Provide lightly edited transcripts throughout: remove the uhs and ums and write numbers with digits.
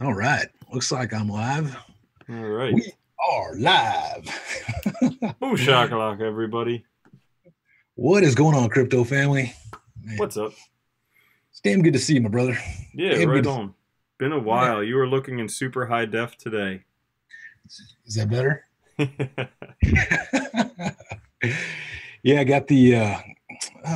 All right. Looks like I'm live. All right. We are live. Boom shakalaka, everybody. What is going on, crypto family? Man, What's up? it's damn good to see you, my brother. Yeah, Damn good right to see on. Been a you. Yeah. while. You were looking in super high def today. Is that better? Yeah, I got the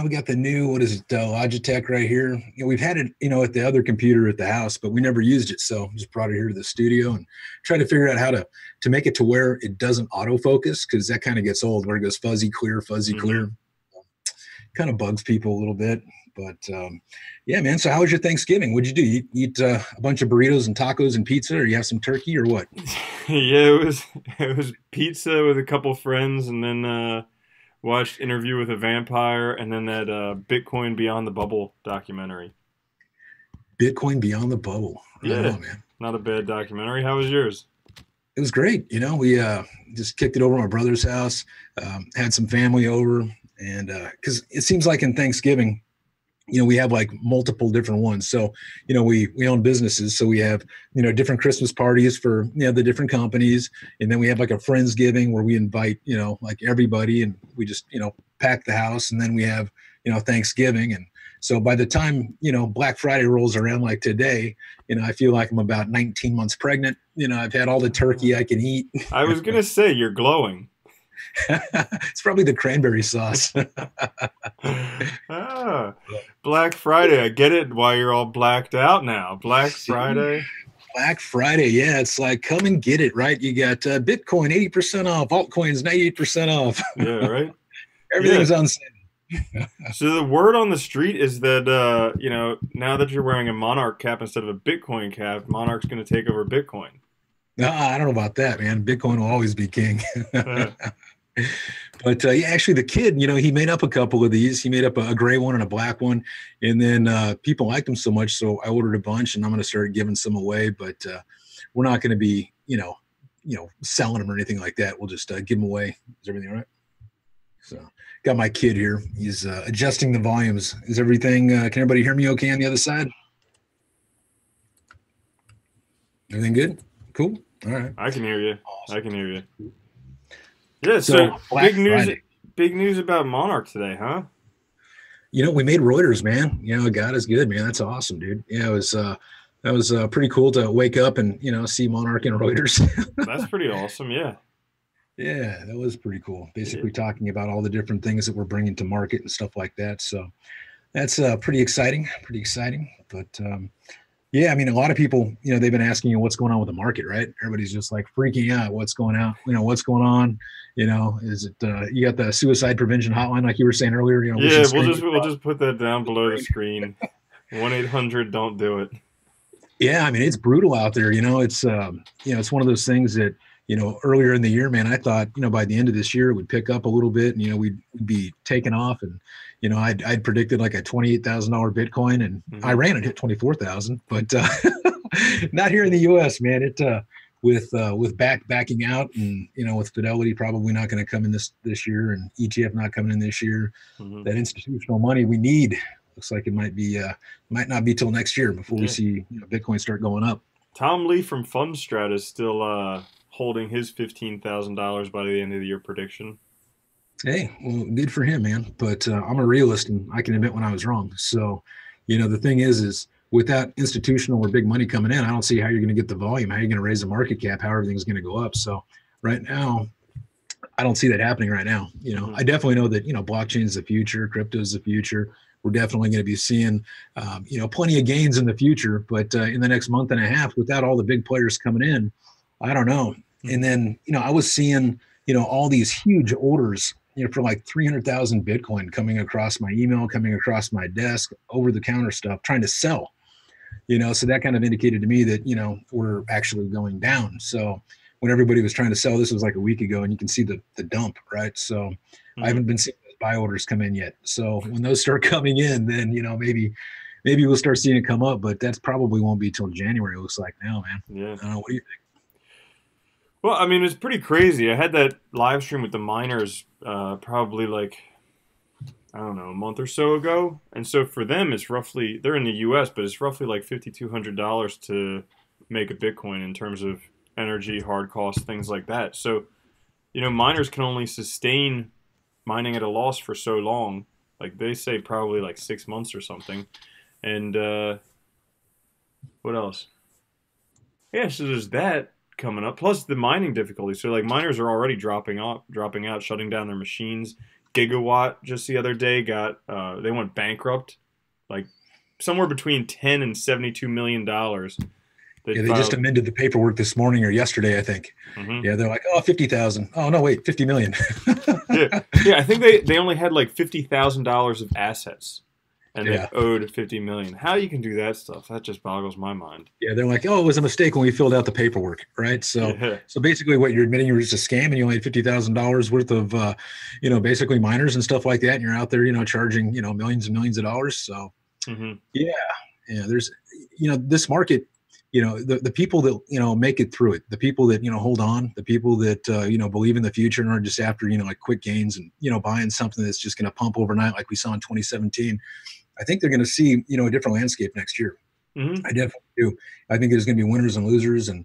we got the new, what is it, Logitech right here. We've had it, at the other computer at the house, but we never used it. So just brought it here to the studio and tried to figure out how to make it to where it doesn't autofocus, because that kind of gets old, where it goes fuzzy clear, fuzzy hmm clear. Kind of bugs people a little bit. But yeah, man. So how was your Thanksgiving? What'd you do? You eat a bunch of burritos and tacos and pizza, or you have some turkey, or what? Yeah, it was pizza with a couple friends, and then watched Interview with a Vampire, and then that Bitcoin Beyond the Bubble documentary. Bitcoin Beyond the Bubble. Right Yeah, on, man. not a bad documentary. How was yours? It was great. We just kicked it over at my brother's house, had some family over, and because it seems like in Thanksgiving, we have like multiple different ones. So, we own businesses, so we have different Christmas parties for the different companies, and then we have like a friendsgiving where we invite like everybody, and we just pack the house, and then we have Thanksgiving. And so by the time Black Friday rolls around, like today, I feel like I'm about 19 months pregnant. I've had all the turkey I can eat. I was gonna say you're glowing. It's probably the cranberry sauce. Ah, Black Friday. I get it why you're all blacked out now. Black See, Friday. Black Friday, yeah, it's like come and get it, right? You got Bitcoin 80% off, altcoins 98% off. Yeah, right? Yeah. Everything's on sale. So the word on the street is that now that you're wearing a Monarch cap instead of a Bitcoin cap, Monarch's going to take over Bitcoin. I don't know about that, man. Bitcoin will always be king. Uh, But yeah, actually, the kid, he made up a couple of these. He made up a gray one and a black one, and then people liked them so much, so I ordered a bunch, and I'm going to start giving some away. But we're not going to be, selling them or anything like that. We'll just give them away. Is everything all right? So, got my kid here. He's adjusting the volumes. Is everything? Can everybody hear me okay on the other side? Everything good? Cool. All right. I can hear you. I Awesome. can hear you. Yeah. So So Black Friday. big news about Monarch today, huh? We made Reuters, man. God is good, man. That's awesome, dude. Yeah, it was that was pretty cool to wake up and see Monarch and Reuters. That's pretty awesome. Yeah. Yeah, that was pretty cool. Yeah. Basically talking about all the different things that we're bringing to market and stuff like that. So that's pretty exciting. Pretty exciting. But yeah, I mean, a lot of people, they've been asking what's going on with the market, right? Everybody's just like freaking out. What's going out? What's going on? Is it you got the suicide prevention hotline like you were saying earlier? We Yeah. should We'll scream. just put that down below the screen. 1-800 don't do it. Yeah, I mean it's brutal out there. It's one of those things that earlier in the year, man, I thought by the end of this year it would pick up a little bit, and we'd be taking off, and I'd predicted like a $28,000 Bitcoin, and I hmm ran it hit 24,000, but not here in the U.S., man. It with backing out, and with Fidelity probably not going to come in this year, and ETF not coming in this year, hmm that institutional money we need looks like it might not be till next year before we Yeah. see Bitcoin start going up. Tom Lee from Fundstrat is still holding his $15,000 by the end of the year prediction. Hey, well, good for him, man. But I'm a realist, and I can admit when I was wrong. So, the thing is without institutional or big money coming in, I don't see how you're going to get the volume, how you're going to raise the market cap, how everything's going to go up. So, right now, I don't see that happening right now. hmm I definitely know that blockchain is the future, crypto is the future. We're definitely going to be seeing plenty of gains in the future. But in the next month and a half, without all the big players coming in, I don't know. And hmm then I was seeing all these huge orders for like 300,000 Bitcoin coming across my email, coming across my desk, over the counter stuff, trying to sell. So that kind of indicated to me that we're actually going down. So when everybody was trying to sell, this was like a week ago, and you can see the dump, right? So I hmm haven't been seeing those buy orders come in yet. So when those start coming in, then maybe we'll start seeing it come up, but that's probably won't be till January. It looks like now, man. Yeah. I don't know. What do you Well, I mean, it's pretty crazy. I had that live stream with the miners probably like, I don't know, a month or so ago. And so for them, it's roughly, they're in the US, but it's roughly like $5,200 to make a Bitcoin in terms of energy, hard costs, things like that. So, you know, miners can only sustain mining at a loss for so long. Like they say probably like 6 months or something. And what else? Yeah, so there's that coming up. Plus the mining difficulty. So like miners are already dropping out, shutting down their machines. Gigawatt just the other day got they went bankrupt, like somewhere between 10 and 72 million dollars. Yeah, they just amended the paperwork this morning or yesterday, I think. Mm-hmm. Yeah, they're like, oh, 50,000. Oh no, wait, 50 million. yeah. I think they only had like $50,000 of assets, and they owed 50 million. How you can do that stuff? That just boggles my mind. Yeah, they're like, oh, it was a mistake when we filled out the paperwork, right? So basically, what you're admitting, you were just a scam, and you only had $50,000 worth of, basically miners and stuff like that, and you're out there, charging, millions and millions of dollars. So yeah, there's, this market. The people that, make it through it, the people that, hold on, the people that, believe in the future and are just after, like quick gains and, buying something that's just going to pump overnight like we saw in 2017. I think they're going to see, a different landscape next year. I definitely do. I think there's going to be winners and losers and,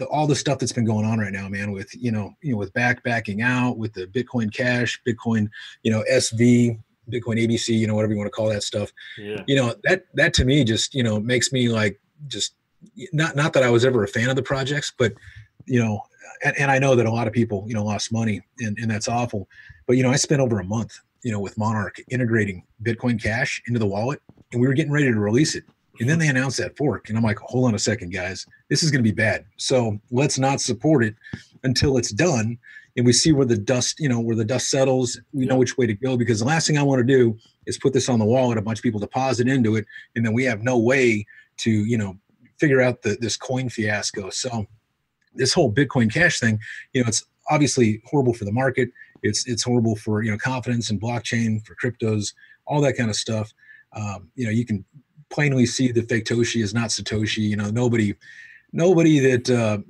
all the stuff that's been going on right now, man, with, with backing out, with the Bitcoin Cash, Bitcoin, SV, Bitcoin ABC, whatever you want to call that stuff. Yeah. That to me just, makes me like, just not that I was ever a fan of the projects, but and I know that a lot of people lost money and that's awful, but I spent over a month with Monarch integrating Bitcoin Cash into the wallet, and we were getting ready to release it, and then they announced that fork, and I'm like, hold on a second, guys, this is going to be bad, so let's not support it until it's done and we see where the dust settles. We know which way to go, because the last thing I want to do is put this on the wallet, a bunch of people deposit into it, and then we have no way to figure out this coin fiasco. So this whole Bitcoin Cash thing, it's obviously horrible for the market. It's horrible for confidence in blockchain, for cryptos, all that kind of stuff. You can plainly see that fake Toshi is not Satoshi. Nobody that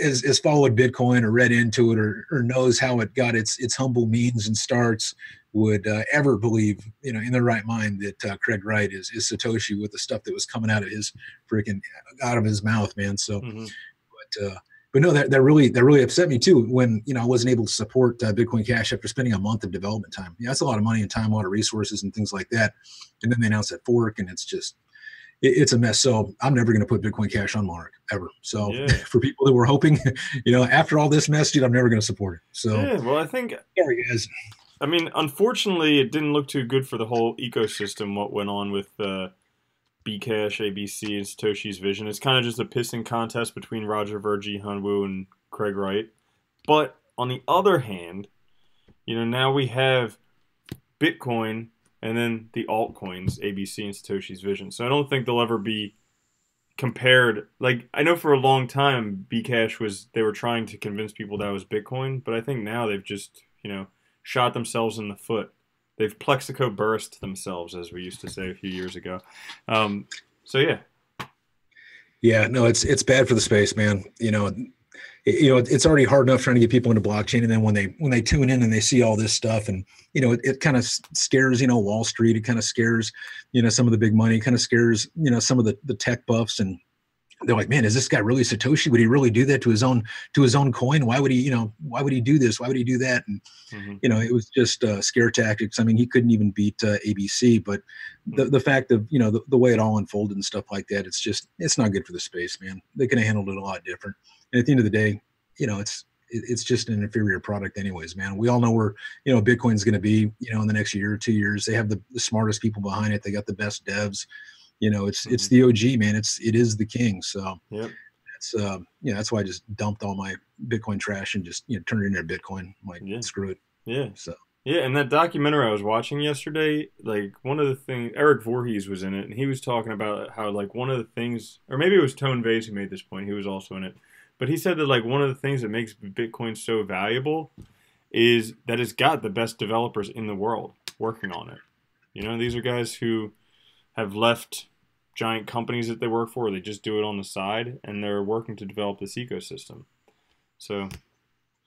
has followed Bitcoin or read into it or knows how it got its humble means and starts would ever believe, in their right mind that Craig Wright is Satoshi with the stuff that was coming out of his mouth, man. So, but no, that really upset me too when I wasn't able to support Bitcoin Cash after spending a month of development time. That's a lot of money and time, a lot of resources and things like that. And then they announced that fork, and it's a mess. So I'm never going to put Bitcoin Cash on Monarch ever. So for people that were hoping, after all this mess, dude, I'm never going to support it. So well, I think sorry guys. I mean, unfortunately, it didn't look too good for the whole ecosystem, what went on with Bcash, ABC, and Satoshi's vision. It's kind of just a pissing contest between Roger Ver, Jihan Wu, and Craig Wright. But on the other hand, now we have Bitcoin and then the altcoins, ABC and Satoshi's vision. So I don't think they'll ever be compared. Like, I know for a long time, Bcash they were trying to convince people that was Bitcoin, but I think now they've just, shot themselves in the foot. They've plexico burst themselves, as we used to say a few years ago. So yeah. Yeah, no, it's bad for the space, man. It's already hard enough trying to get people into blockchain, and then when they tune in and they see all this stuff, and it kind of scares Wall Street. It kind of scares some of the big money. It kind of scares some of the tech buffs, and they're like, man, is this guy really Satoshi? Would he really do that to his own coin? Why would he do this? Why would he do that? And it was just scare tactics. I mean, he couldn't even beat ABC, but the fact of the way it all unfolded and stuff like that, it's not good for the space, man. They could have handled it a lot different. And at the end of the day, it's just an inferior product anyways, man. We all know where Bitcoin's going to be in the next year or 2 years. They have the smartest people behind it. They got the best devs. It's the OG, man. It is the king. So that's why I just dumped all my Bitcoin trash and just turned it into Bitcoin. I'm like, screw it. Yeah. So and that documentary I was watching yesterday, like one of the things, Eric Voorhees was in it, and he was talking about how like one of the things, or maybe it was Tone Vays who made this point. He was also in it, but he said that like one of the things that makes Bitcoin so valuable is that it's got the best developers in the world working on it. These are guys who have left giant companies that they work for, or they just do it on the side, and they're working to develop this ecosystem. So,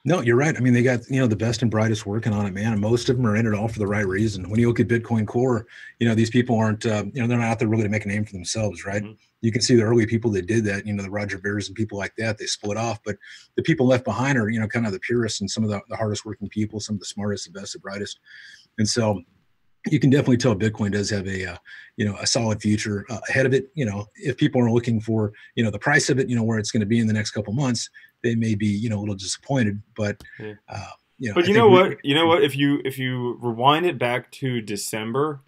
No, you're right. I mean, they got, the best and brightest working on it, man. And most of them are in it all for the right reason. When you look at Bitcoin Core, these people aren't, they're not out there really to make a name for themselves, right? Mm-hmm. You can see the early people that did that, the Roger Bears and people like that, they split off. But the people left behind are, kind of the purists and some of the hardest working people, some of the smartest, the best, the brightest. And so you can definitely tell Bitcoin does have a solid future ahead of it. If people are looking for, the price of it, where it's going to be in the next couple months, they may be, a little disappointed, but, Yeah. But you know what? You know what? If you rewind it back to December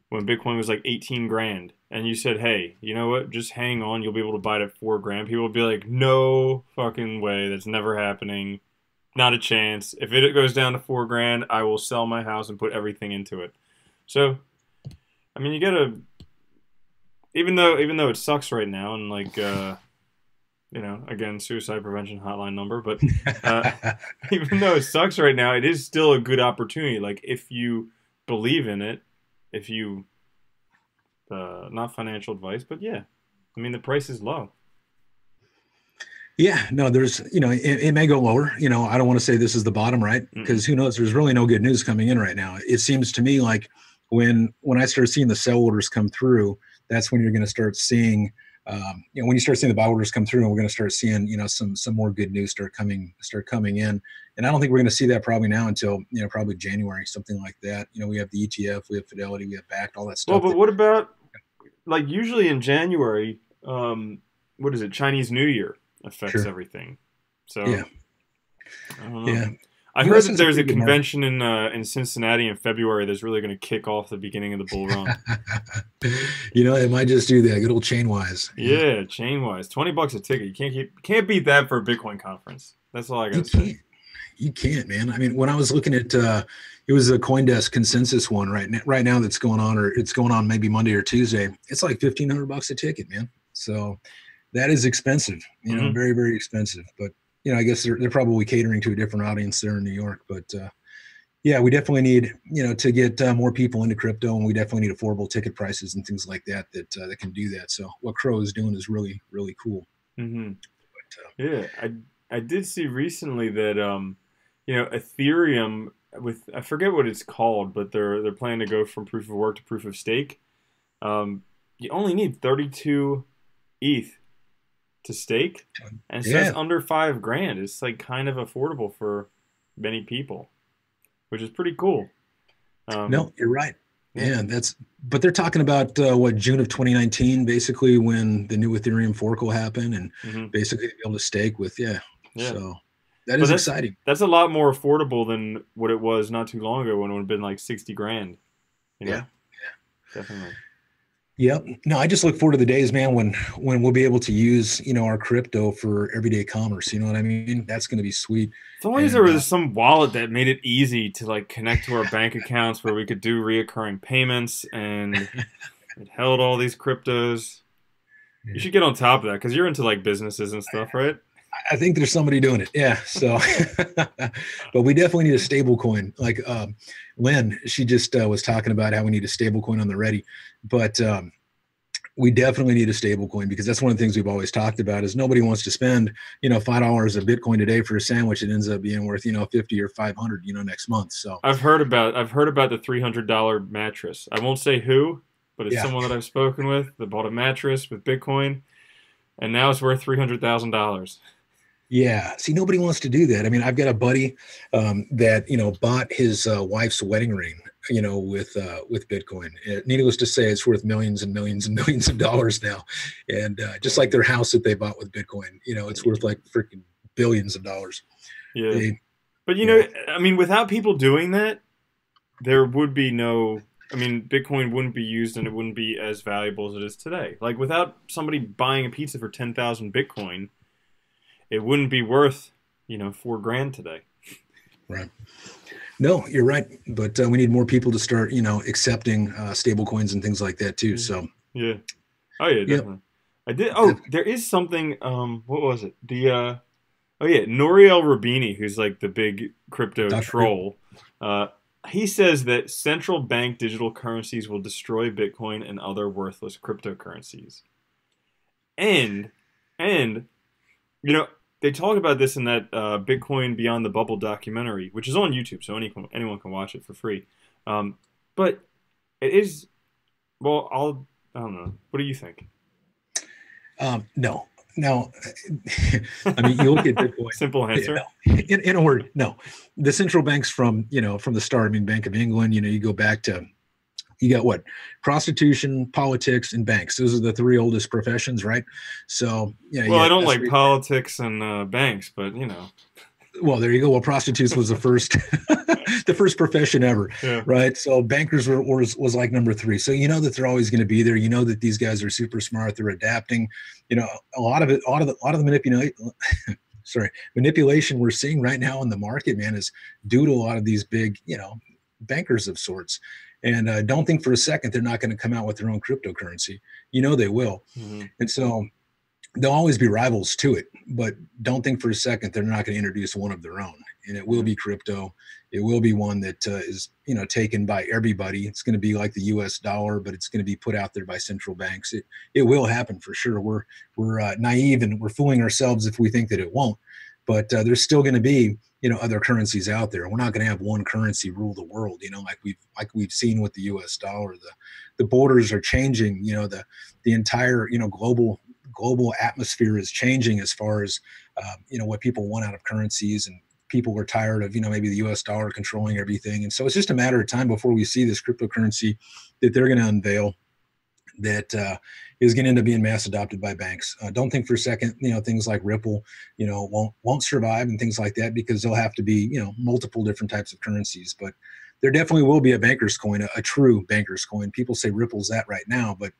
when Bitcoin was like 18 grand, and you said, "Hey, you know what? Just hang on. You'll be able to buy it at 4 grand." People would be like, "No fucking way. That's never happening. Not a chance. If it goes down to 4 grand, I will sell my house and put everything into it." So, I mean, you gotta, even though it sucks right now, and like, again, suicide prevention hotline number, but even though it sucks right now, it is still a good opportunity. Like, if you believe in it, if you, not financial advice, but yeah, I mean, the price is low. Yeah, no, there's, it may go lower. I don't want to say this is the bottom, right? Because who knows? There's really no good news coming in right now. It seems to me like when I start seeing the sell orders come through, that's when you're going to start seeing, when you start seeing the buy orders come through, and we're going to start seeing, some more good news start coming in. And I don't think we're going to see that probably now until, probably January, something like that. We have the ETF, we have Fidelity, we have Backed, all that stuff. Well, but what about, like, usually in January, what is it? Chinese New Year affects everything. So yeah. I don't know. Yeah. I heard that there's a convention in Cincinnati in February that's really going to kick off the beginning of the bull run. It might just do that. Good old Chainwise. Yeah, Chainwise. $20 a ticket. You can't beat that for a Bitcoin conference. That's all I got to say. You can't, man. I mean, when I was looking at it was a CoinDesk consensus one right now that's going on, or it's going on maybe Monday or Tuesday. It's like $1,500 a ticket, man. So that is expensive, very, very expensive. But I guess they're probably catering to a different audience there in New York. But yeah, we definitely need, to get more people into crypto, and we definitely need affordable ticket prices and things like that can do that. So what Crow is doing is really, really cool. Mm-hmm. But, yeah, I did see recently that Ethereum I forget what it's called, but they're planning to go from proof of work to proof of stake. You only need 32 ETH to stake, and so it's under 5 grand. It's like kind of affordable for many people, which is pretty cool. No, you're right. Yeah, but they're talking about June of 2019, basically when the new Ethereum fork will happen, and basically be able to stake with So that is exciting. That's a lot more affordable than what it was not too long ago when it would have been like 60 grand. Yeah, definitely. Yep. No, I just look forward to the days, man, when we'll be able to use, our crypto for everyday commerce. You know what I mean? That's going to be sweet. As long as there was some wallet that made it easy to like connect to our bank accounts where we could do reoccurring payments, and it held all these cryptos. Yeah. You should get on top of that because you're into like businesses and stuff, right? I think there's somebody doing it. Yeah. So, but we definitely need a stable coin. Like Lynn, she just was talking about how we need a stable coin on the ready, but we definitely need a stable coin, because that's one of the things we've always talked about is nobody wants to spend, $5 of Bitcoin today for a sandwich. It ends up being worth, 50 or 500, next month. So I've heard about the $300 mattress. I won't say who, but it's someone that I've spoken with that bought a mattress with Bitcoin, and now it's worth $300,000. Yeah. See, nobody wants to do that. I mean, I've got a buddy that, bought his wife's wedding ring, with Bitcoin. Needless to say, it's worth millions and millions and millions of dollars now. And just like their house that they bought with Bitcoin, it's worth like freaking billions of dollars. Yeah. But, I mean, without people doing that, there would be Bitcoin wouldn't be used, and it wouldn't be as valuable as it is today. Like, without somebody buying a pizza for 10,000 Bitcoin, it wouldn't be worth, 4 grand today. Right. No, you're right. But we need more people to start, accepting stable coins and things like that too. So yeah. Oh yeah, definitely. I did. Oh, there is something. What was it? The Nouriel Roubini, who's like the big crypto troll. He says that central bank digital currencies will destroy Bitcoin and other worthless cryptocurrencies. And they talk about this in that Bitcoin Beyond the Bubble documentary, which is on YouTube, so anyone can watch it for free. But it is, well, I don't know. What do you think? No. Now, I mean, you look at Bitcoin. Simple answer. In a word, no. The central banks from the start. I mean, Bank of England. You go back to, you got what? Prostitution, politics, and banks. Those are the three oldest professions, right? So yeah. Well, I don't like politics and banks, but Well, there you go. Well, prostitutes was the first, the first profession ever, yeah. right? So bankers was like number three. So you know that they're always going to be there. You know that these guys are super smart. They're adapting. A lot of the manipulation we're seeing right now in the market, man, is due to a lot of these big, bankers of sorts. And don't think for a second they're not going to come out with their own cryptocurrency. They will. Mm-hmm. And so there'll always be rivals to it, but don't think for a second they're not going to introduce one of their own. And it will be crypto. It will be one that is, taken by everybody. It's going to be like the U.S. dollar, but it's going to be put out there by central banks. It will happen for sure. We're naive and we're fooling ourselves if we think that it won't. But there's still going to be, other currencies out there. We're not going to have one currency rule the world. Like we've seen with the U.S. dollar. The borders are changing. The entire global atmosphere is changing as far as what people want out of currencies, and people are tired of maybe the US dollar controlling everything. And so it's just a matter of time before we see this cryptocurrency that they're going to unveil that is going to end up being mass adopted by banks. Don't think for a second things like Ripple won't survive and things like that, because there'll have to be multiple different types of currencies. But there definitely will be a banker's coin, a true banker's coin. People say Ripple's that right now, but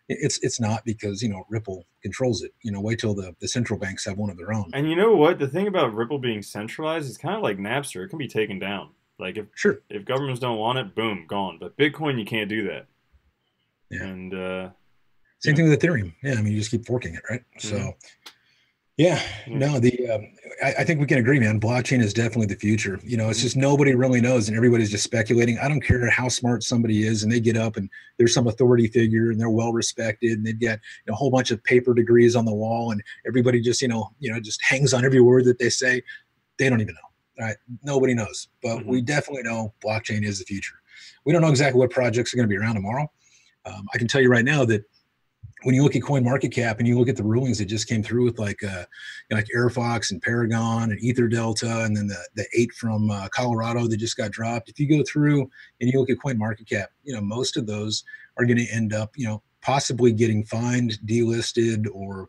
it's not, because Ripple controls it. Wait till the central banks have one of their own. And you know what? The thing about Ripple being centralized is kind of like Napster. It can be taken down. Like if governments don't want it, boom, gone. But Bitcoin, you can't do that. Yeah. And same thing with Ethereum. Yeah, I mean, you just keep forking it, right? Mm-hmm. So no, I think we can agree, man. Blockchain is definitely the future. It's just nobody really knows, and everybody's just speculating. I don't care how smart somebody is, and they get up and there's some authority figure and they're well respected, and they've got a whole bunch of paper degrees on the wall, and everybody just just hangs on every word that they say. They don't even know. All right, nobody knows, but we definitely know blockchain is the future. We don't know exactly what projects are going to be around tomorrow. I can tell you right now that when you look at CoinMarketCap and you look at the rulings that just came through with like Airfox and Paragon and Ether Delta, and then the 8 from Colorado that just got dropped. If you go through and you look at CoinMarketCap, most of those are going to end up, possibly getting fined, delisted, or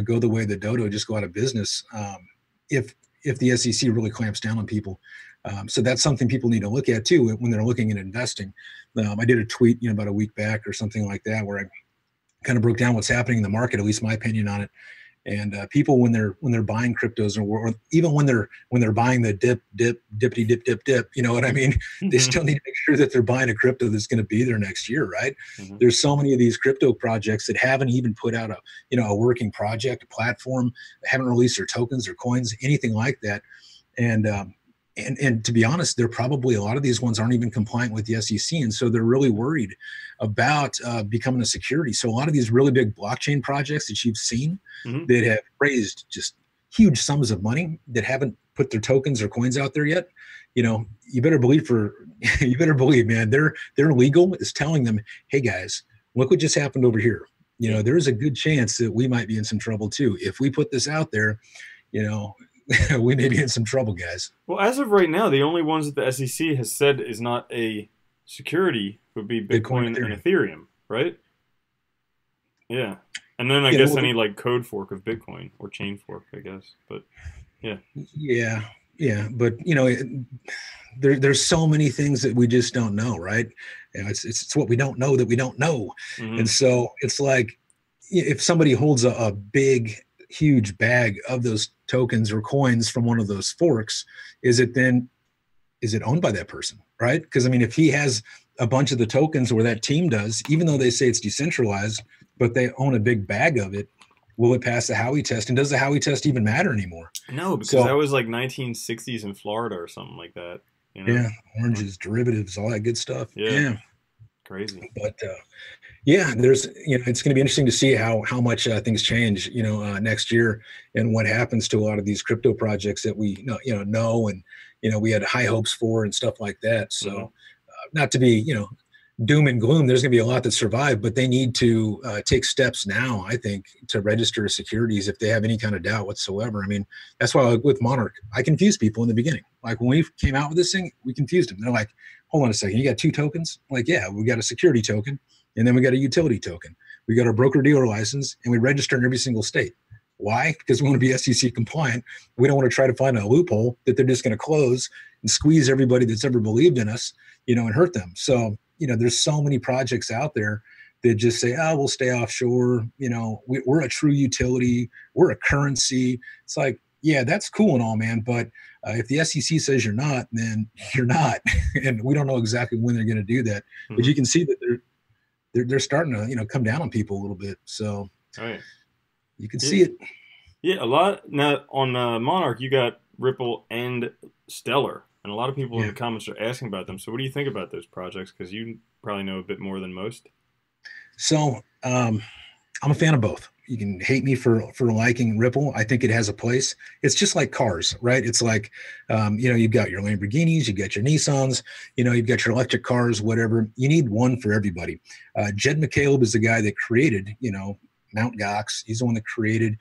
go the way the dodo, just go out of business if the SEC really clamps down on people. So that's something people need to look at too when they're looking at investing. I did a tweet about a week back or something like that where I kind of broke down what's happening in the market, at least my opinion on it. And people, when they're buying cryptos, or even when they're buying the dip, you know what I mean? They still need to make sure that they're buying a crypto that's going to be there next year, right? There's so many of these crypto projects that haven't even put out a working project, a platform, haven't released their tokens or coins, anything like that. And to be honest, they're probably, a lot of these ones aren't even compliant with the SEC. And so they're really worried about becoming a security. So a lot of these really big blockchain projects that you've seen that have raised just huge sums of money that haven't put their tokens or coins out there yet, you better believe, man, their legal is telling them, hey guys, look what just happened over here. There's a good chance that we might be in some trouble too. If we put this out there, we may be in some trouble, guys. Well, as of right now, the only ones that the SEC has said is not a security would be Bitcoin and Ethereum, right? Yeah. And then I guess any like code fork of Bitcoin or chain fork, I guess. But yeah. Yeah. But, there's so many things that we just don't know, right? It's what we don't know that we don't know. And so it's like, if somebody holds a big, huge bag of those tokens or coins from one of those forks, is it owned by that person, right? Because I mean, if he has a bunch of the tokens, or that team does, even though they say it's decentralized, but they own a big bag of it, will it pass the Howey test? And does the Howey test even matter anymore? No, because that was like 1960s in Florida or something like that. Yeah, oranges, derivatives, all that good stuff. Yeah. Crazy. But Yeah, there's, it's going to be interesting to see how much things change, next year, and what happens to a lot of these crypto projects that we know, and we had high hopes for and stuff like that. So, not to be doom and gloom. There's going to be a lot that survive, but they need to take steps now, I think, to register securities if they have any kind of doubt whatsoever. I mean, that's why, like, with Monarch, I confused people in the beginning. Like, when we came out with this thing, we confused them. They're like, hold on a second, you got two tokens? I'm like, yeah, we got a security token, and then we got a utility token. We got our broker dealer license, and we register in every single state. Why? Because we want to be SEC compliant. We don't want to try to find a loophole that they're just going to close and squeeze everybody that's ever believed in us, and hurt them. So, there's so many projects out there that just say, oh, we'll stay offshore. We're a true utility. We're a currency. It's like, yeah, that's cool and all, man. But if the SEC says you're not, then you're not. And we don't know exactly when they're going to do that. But you can see that they're starting to, come down on people a little bit. So you can see it. Yeah, a lot. Now, on Monarch, you got Ripple and Stellar. And a lot of people in the comments are asking about them. So what do you think about those projects? Because you probably know a bit more than most. So I'm a fan of both. You can hate me for liking Ripple. I think it has a place. It's just like cars, right? It's like, you've got your Lamborghinis, you've got your Nissans, you've got your electric cars, whatever. You need one for everybody. Jed McCaleb is the guy that created, Mt. Gox. He's the one that created,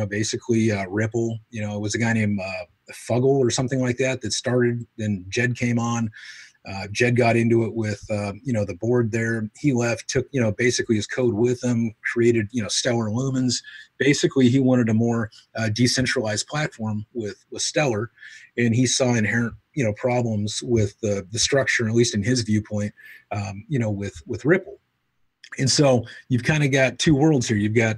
basically Ripple. It was a guy named Fuggle or something like that started. Then Jed came on. Jed got into it with, the board there. He left, took, basically his code with him, created, Stellar Lumens. Basically, he wanted a more decentralized platform with Stellar, and he saw inherent, problems with the structure, at least in his viewpoint, with Ripple. And so you've kind of got two worlds here. You've got,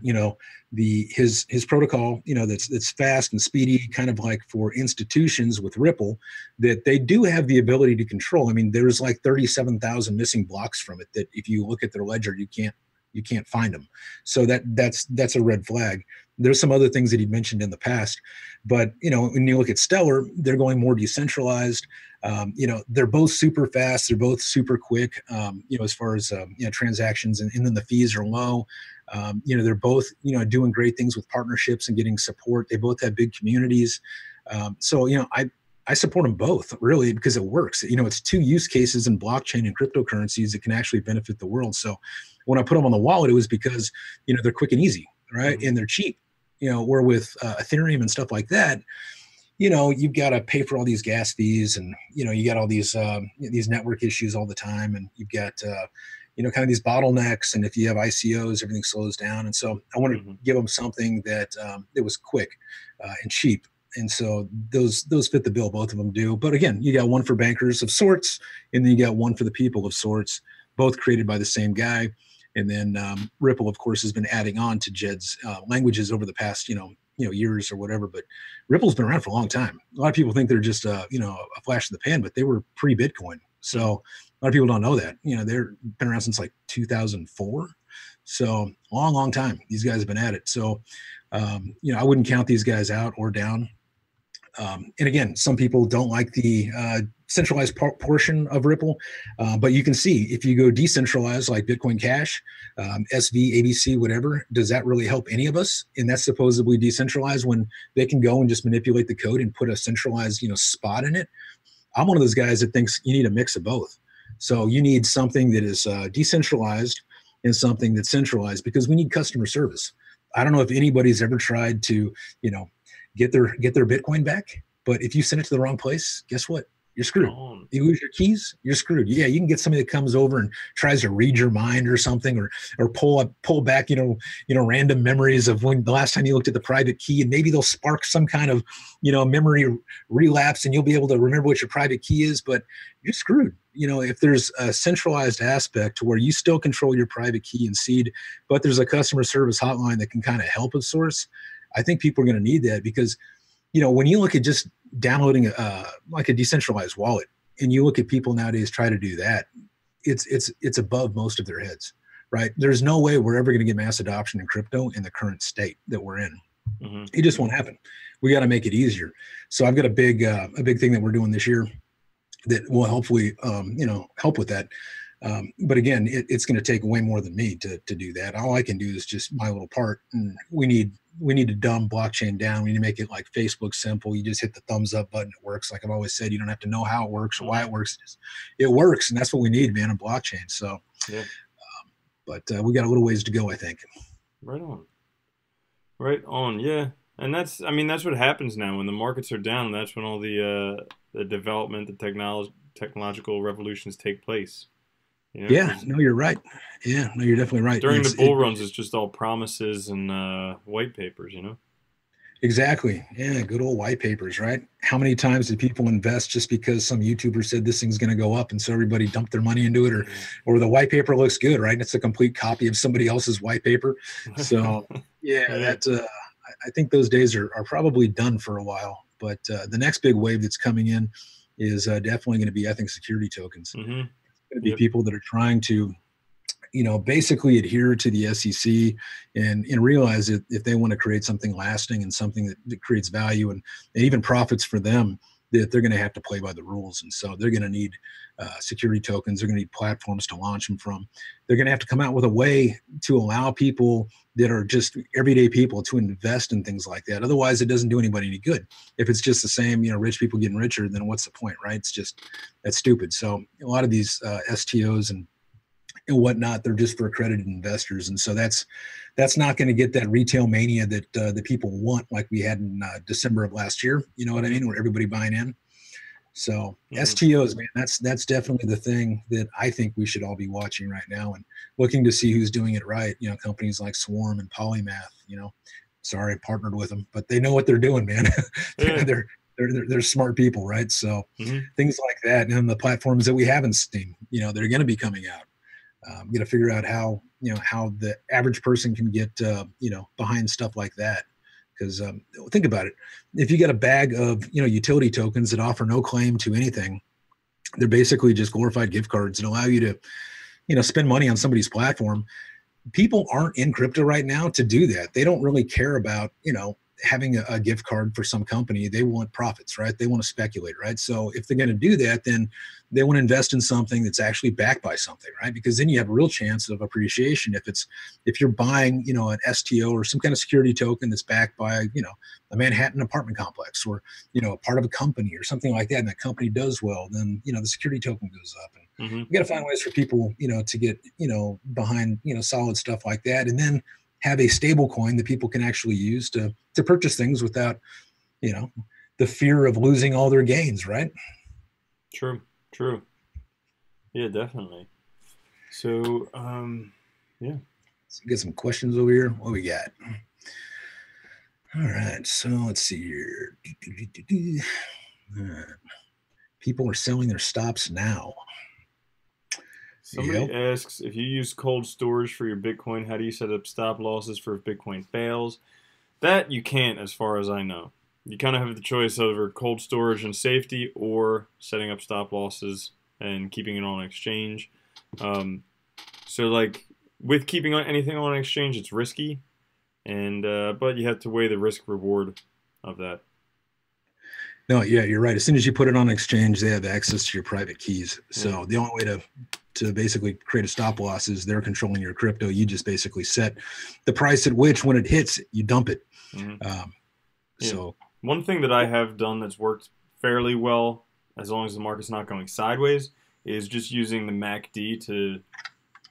his protocol, that's fast and speedy, kind of like for institutions with Ripple, that they do have the ability to control. I mean, there's like 37,000 missing blocks from it that if you look at their ledger, you can't find them. So that's a red flag. There's some other things that he mentioned in the past, but when you look at Stellar, they're going more decentralized. They're both super fast. They're both super quick. As far as transactions, and then the fees are low. They're both doing great things with partnerships and getting support. They both have big communities. So I support them both, really, because it works. It's two use cases in blockchain and cryptocurrencies that can actually benefit the world. So when I put them on the wallet, it was because they're quick and easy, right? And they're cheap. Where with Ethereum and stuff like that, you've got to pay for all these gas fees, and you got all these network issues all the time, and you've got kind of these bottlenecks, and if you have ICOs, everything slows down. And so I wanted to give them something that was quick and cheap. And so those fit the bill. Both of them do. But again, you got one for bankers of sorts, and then you got one for the people of sorts, both created by the same guy. And then Ripple, of course, has been adding on to Jed's languages over the past, years or whatever. But Ripple's been around for a long time. A lot of people think they're just, a flash in the pan, but they were pre-Bitcoin. So a lot of people don't know that. They've been around since like 2004. So long, long time. These guys have been at it. So, I wouldn't count these guys out or down. And again, some people don't like the centralized portion of Ripple, but you can see if you go decentralized like Bitcoin Cash, SV, ABC, whatever, does that really help any of us? And that's supposedly decentralized when they can go and just manipulate the code and put a centralized, spot in it. I'm one of those guys that thinks you need a mix of both. So you need something that is decentralized and something that's centralized, because we need customer service. I don't know if anybody's ever tried to, get their Bitcoin back, but if you send it to the wrong place, guess what? You're screwed. You lose your keys, you're screwed. Yeah, you can get somebody that comes over and tries to read your mind or something, or pull back, random memories of when the last time you looked at the private key, and maybe they'll spark some kind of, memory relapse, and you'll be able to remember what your private key is, but you're screwed. If there's a centralized aspect to where you still control your private key and seed, but there's a customer service hotline that can kind of help a source, I think people are going to need that, because, when you look at just downloading like a decentralized wallet, and you look at people nowadays try to do that, it's above most of their heads, right? There's no way we're ever going to get mass adoption in crypto in the current state that we're in. It just won't happen. We got to make it easier. So I've got a big thing that we're doing this year that will hopefully, help with that. But again, it's going to take way more than me to do that. All I can do is just my little part. And we need to dumb blockchain down. We need to make it like Facebook simple. You just hit the thumbs up button. It works. Like I've always said, you don't have to know how it works or why it works. It works. And that's what we need, man, in blockchain. So, yeah. But we got a little ways to go, I think. Right on. Right on. Yeah. And that's what happens now when the markets are down. That's when all the development, the technological revolutions take place. You know, yeah, no, you're right. Yeah, no, you're definitely right. During the bull runs, it's just all promises and white papers, you know? Exactly. Yeah, good old white papers, right? How many times did people invest just because some YouTuber said this thing's going to go up, and so everybody dumped their money into it, or the white paper looks good, right? And it's a complete copy of somebody else's white paper. So yeah, I think those days are probably done for a while. But the next big wave that's coming in is definitely going to be, I think, security tokens. Mm-hmm. Going to be people that are trying to, basically adhere to the SEC and realize that if they want to create something lasting and something that creates value and even profits for them, that they're going to have to play by the rules. And so they're going to need security tokens. They're going to need platforms to launch them from. They're going to have to come out with a way to allow people that are just everyday people to invest in things like that. Otherwise, it doesn't do anybody any good. If it's just the same, rich people getting richer, then what's the point, right? That's stupid. So a lot of these STOs and whatnot, they're just for accredited investors. And so that's not going to get that retail mania that the people want, like we had in December of last year. You know what I mean? Where everybody buying in. So STOs, man, that's definitely the thing that I think we should all be watching right now and looking to see who's doing it right. Companies like Swarm and Polymath, sorry, I partnered with them, but they know what they're doing, man. Yeah. They're smart people, right? So things like that. And the platforms that we haven't seen, they're going to be coming out. Got to figure out how the average person can get, behind stuff like that. Because think about it. If you get a bag of, utility tokens that offer no claim to anything, they're basically just glorified gift cards that allow you to, spend money on somebody's platform. People aren't in crypto right now to do that. They don't really care about, having a gift card for some company. They want profits, right? They want to speculate, right? So if they're going to do that, then they want to invest in something that's actually backed by something, right? Because then you have a real chance of appreciation. If you're buying, an STO or some kind of security token that's backed by, a Manhattan apartment complex or, a part of a company or something like that, and that company does well, then, the security token goes up. And we got to find ways for people, to get, behind, solid stuff like that. And then have a stable coin that people can actually use to purchase things without, the fear of losing all their gains, right? True. Yeah, definitely. So, yeah. So get some questions over here. What we got? All right. So let's see here. People are selling their stops now. Somebody asks, if you use cold storage for your Bitcoin, how do you set up stop losses for if Bitcoin fails? That you can't, as far as I know. You kind of have the choice over cold storage and safety or setting up stop losses and keeping it on exchange. So like with keeping anything on exchange, it's risky, and but you have to weigh the risk reward of that. No, yeah, you're right. As soon as you put it on exchange, they have access to your private keys. So the only way to basically create a stop loss is they're controlling your crypto. You just basically set the price at which, when it hits, you dump it. So one thing that I have done that's worked fairly well, as long as the market's not going sideways, is just using the MACD to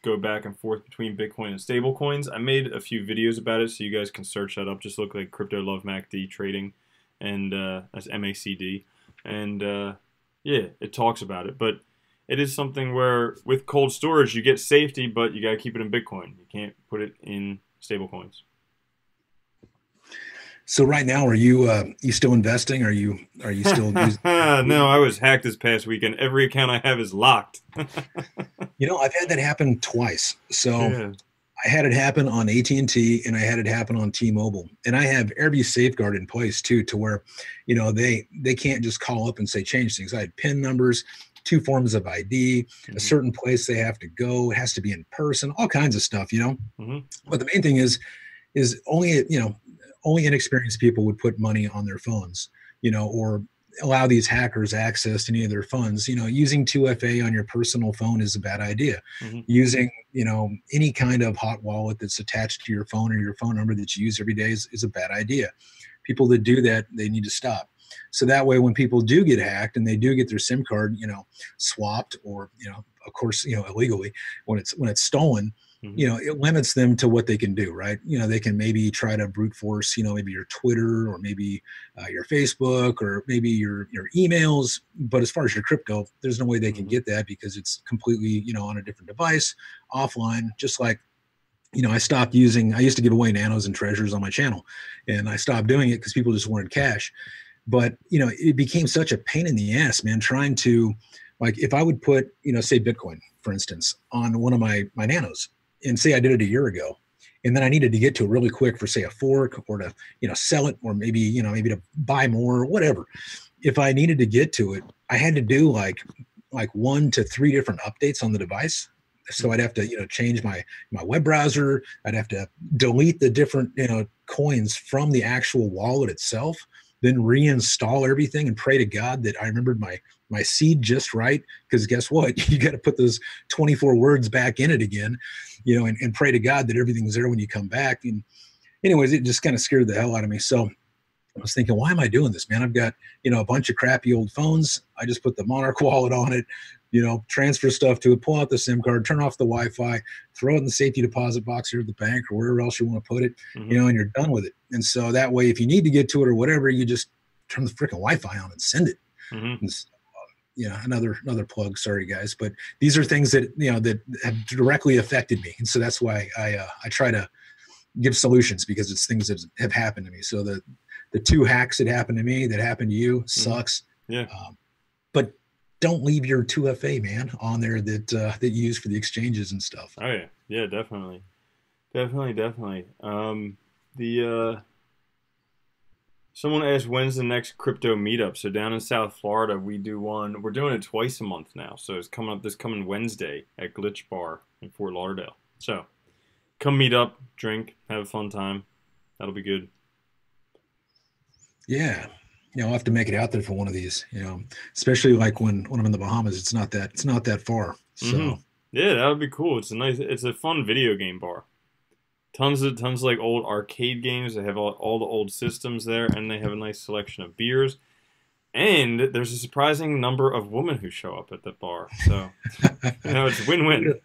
go back and forth between Bitcoin and stable coins. I made a few videos about it, so you guys can search that up. Just look like Crypto Love MACD Trading, and that's MACD, and yeah, it talks about it. But it is something where with cold storage you get safety, but you got to keep it in Bitcoin. You can't put it in stable coins. So right now, are you still investing? Are you still using? No, I was hacked this past weekend. Every account I have is locked. I've had that happen twice. So Yeah. I had it happen on AT&T and I had it happen on T-Mobile. And I have every safeguard in place too, to where, they can't just call up and say change things. I had PIN numbers, 2 forms of ID, a certain place they have to go. It has to be in person, all kinds of stuff, But the main thing is only inexperienced people would put money on their phones, or allow these hackers access to any of their funds. Using 2FA on your personal phone is a bad idea. Using, any kind of hot wallet that's attached to your phone or your phone number that you use every day is a bad idea. People that do that, they need to stop. So that way, when people do get hacked and they do get their SIM card, swapped, or, of course, illegally, when it's stolen, it limits them to what they can do, right? They can maybe try to brute force, maybe your Twitter, or maybe your Facebook, or maybe your emails. But as far as your crypto, there's no way they can get that, because it's completely, on a different device, offline. Just like, I used to give away nanos and treasures on my channel, and I stopped doing it because people just wanted cash. But, it became such a pain in the ass, man, trying to, like, if I would put, say Bitcoin, for instance, on one of my nanos, and say I did it a year ago, and then I needed to get to it really quick for, say, a fork, or to, sell it, or maybe to buy more, or whatever. If I needed to get to it, I had to do like 1 to 3 different updates on the device. So I'd have to, change my web browser. I'd have to delete the different, coins from the actual wallet itself, then reinstall everything and pray to God that I remembered my seed just right. Because guess what? You got to put those 24 words back in it again, and pray to God that everything's there when you come back. And anyways, it just kind of scared the hell out of me. So I was thinking, why am I doing this, man? I've got, a bunch of crappy old phones. I just put the Monarch wallet on it, transfer stuff to it, pull out the SIM card, turn off the Wi-Fi, throw it in the safety deposit box here at the bank, or wherever else you want to put it, and you're done with it. And so that way, if you need to get to it or whatever, you just turn the freaking Wi-Fi on and send it. And so, another plug. Sorry, guys, but these are things that that have directly affected me, and so that's why I try to give solutions, because it's things that have happened to me. So the 2 hacks that happened to me, that happened to you, sucks. Yeah. But don't leave your 2FA, man, on there that you use for the exchanges and stuff. Oh yeah, yeah, definitely. Someone asked, when's the next crypto meetup? So down in South Florida, we do one. We're doing it twice a month now. So it's coming up this coming Wednesday at Glitch Bar in Fort Lauderdale. So come meet up, drink, have a fun time. That'll be good. Yeah. I'll have to make it out there for one of these, especially like when I'm in the Bahamas. It's not that far. So yeah, that would be cool. It's a fun video game bar. Tons of like old arcade games. They have all the old systems there, and they have a nice selection of beers. And there's a surprising number of women who show up at the bar. So it's win-win.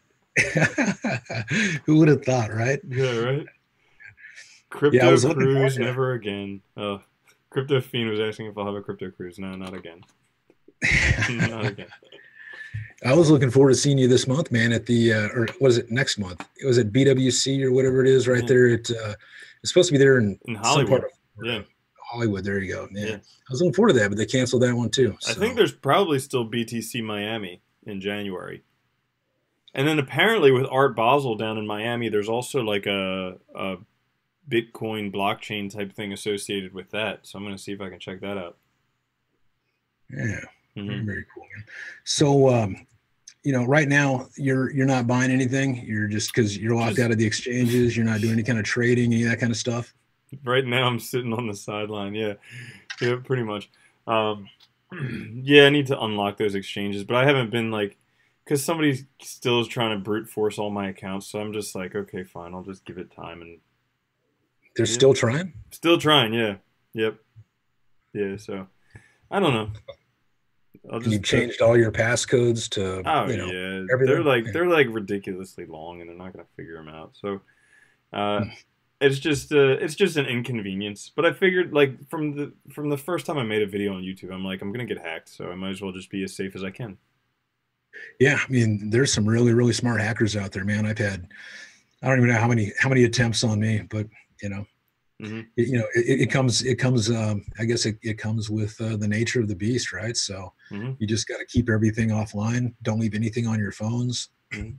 Who would have thought, right? Yeah, right. Crypto cruise, never again. Crypto Fiend was asking if I'll have a crypto cruise. No, not again. Not again. I was looking forward to seeing you this month, man, at the, or was it next month? It was at BWC or whatever it is right there. It's supposed to be there in Hollywood. Some part of Hollywood. There you go. Yeah. I was looking forward to that, but they canceled that one too. So. I think there's probably still BTC Miami in January. And then apparently with Art Basel down in Miami, there's also like a Bitcoin blockchain type thing associated with that. So I'm going to see if I can check that out. Yeah. Very cool, man. So, right now you're not buying anything. You're just, because you're locked out of the exchanges. You're not doing any kind of trading, any of that kind of stuff. Right now I'm sitting on the sideline. Yeah, pretty much. Yeah, I need to unlock those exchanges, but I haven't been like, because somebody still is trying to brute force all my accounts. So I'm just like, okay, fine. I'll just give it time. And they're still trying? Still trying, yeah. Yep. Yeah, so I don't know. You changed all your passcodes to yeah. everything? They're like ridiculously long, and they're not going to figure them out. So it's just an inconvenience. But I figured, like, from the first time I made a video on YouTube, I'm like, I'm going to get hacked, so I might as well just be as safe as I can. Yeah, I mean, there's some really, really smart hackers out there, man. I don't even know how many attempts on me, but it comes I guess it comes with the nature of the beast, right? So you just got to keep everything offline. Don't leave anything on your phones.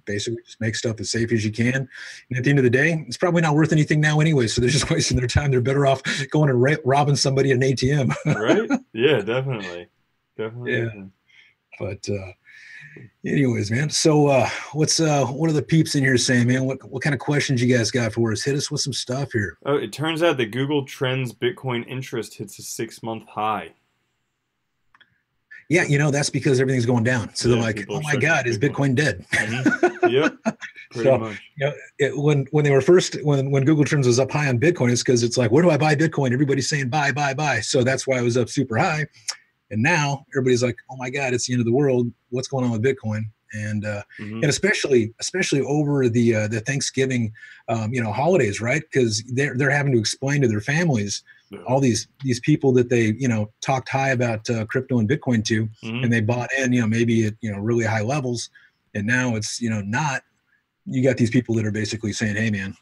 Basically just make stuff as safe as you can. And at the end of the day, it's probably not worth anything now anyway. So they're just wasting their time. They're better off going and robbing somebody at an ATM. Right? Yeah, definitely. Yeah. But anyways, man. So what are the peeps in here saying, man? What kind of questions you guys got for us? Hit us with some stuff here. Oh, it turns out that Google Trends Bitcoin interest hits a 6-month high. Yeah, that's because everything's going down. So they're Yeah, like, people "Oh are my checking God, is Bitcoin. Bitcoin dead?" Yep, pretty So much. when they were first when Google Trends was up high on Bitcoin, it's because it's like, where do I buy Bitcoin? Everybody's saying buy, buy, buy. So that's why it was up super high. And now everybody's like, oh my God, it's the end of the world. What's going on with Bitcoin? And Mm-hmm. and especially over the Thanksgiving holidays, right? Because they're having to explain to their families Yeah. all these people that they talked high about crypto and Bitcoin to, Mm-hmm. and they bought in maybe at really high levels, and now it's not. You got these people that are basically saying, hey man,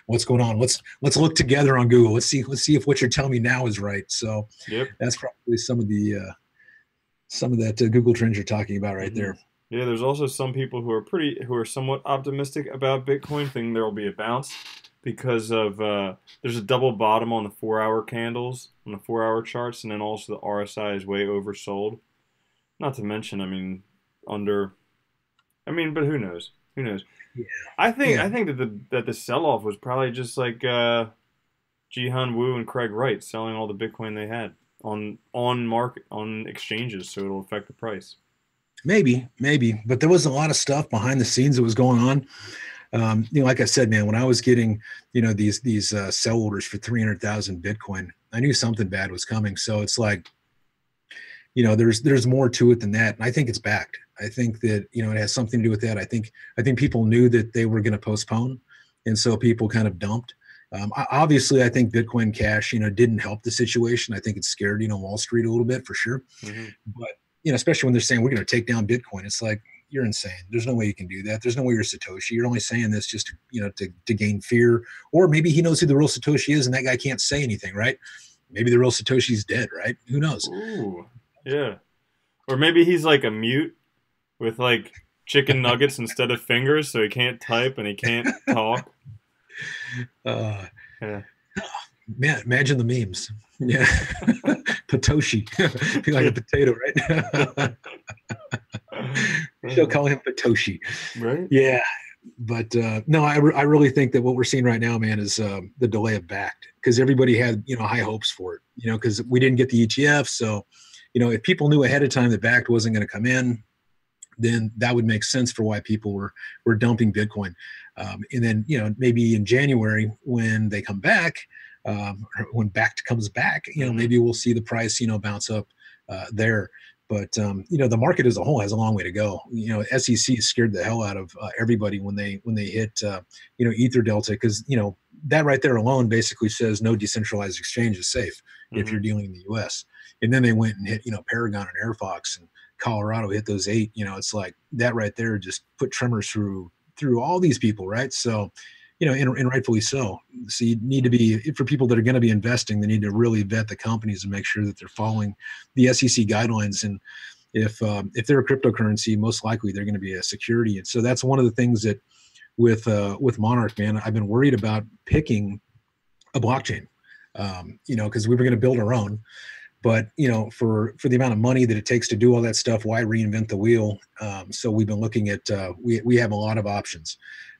what's going on? Let's look together on Google. Let's see if what you're telling me now is right. So Yep. that's probably some of that Google trends you're talking about right there. Yeah, there's also some people who are somewhat optimistic about Bitcoin, thinking there will be a bounce because of there's a double bottom on the 4-hour candles on the 4-hour charts, and then also the RSI is way oversold. Not to mention, but who knows? Who knows? Yeah. I think that the sell off was probably just like Jihan Wu and Craig Wright selling all the Bitcoin they had on exchanges, so it'll affect the price. Maybe, but there was a lot of stuff behind the scenes that was going on. Like I said, man, when I was getting, these sell orders for 300,000 Bitcoin, I knew something bad was coming. So it's like, there's more to it than that. And I think it's backed. I think that, it has something to do with that. I think people knew that they were going to postpone. And so people kind of dumped. Obviously, I think Bitcoin Cash, didn't help the situation. I think it scared, Wall Street a little bit for sure. Mm-hmm. But, especially when they're saying we're going to take down Bitcoin, it's like, you're insane. There's no way you can do that. There's no way you're Satoshi. You're only saying this just to gain fear. Or maybe he knows who the real Satoshi is and that guy can't say anything, right? Maybe the real Satoshi's dead, right? Who knows? Ooh, yeah. Or maybe he's like a mute with like chicken nuggets instead of fingers, so he can't type and he can't talk. Yeah. Man, imagine the memes. Yeah. Patoshi. Feel like a potato, right? She'll call him Patoshi. Right? Yeah. But no, I really think that what we're seeing right now, man, is the delay of backed, because everybody had, high hopes for it, because we didn't get the ETF. So, if people knew ahead of time that backed wasn't going to come in, then that would make sense for why people were dumping Bitcoin. And then, maybe in January when they come back, or when backed comes back, maybe we'll see the price, bounce up there. But the market as a whole has a long way to go. SEC scared the hell out of everybody when they hit Ether Delta, because that right there alone basically says no decentralized exchange is safe if you're dealing in the U.S. And then they went and hit Paragon and AirFox, and Colorado hit those 8. It's like that right there just put tremors through all these people, right? So and rightfully so. So you need to be, for people that are going to be investing, they need to really vet the companies and make sure that they're following the SEC guidelines. And if they're a cryptocurrency, most likely they're going to be a security. And so that's one of the things that with Monarch, man, I've been worried about picking a blockchain, because we were going to build our own. But for the amount of money that it takes to do all that stuff, why reinvent the wheel? So we've been looking at we have a lot of options.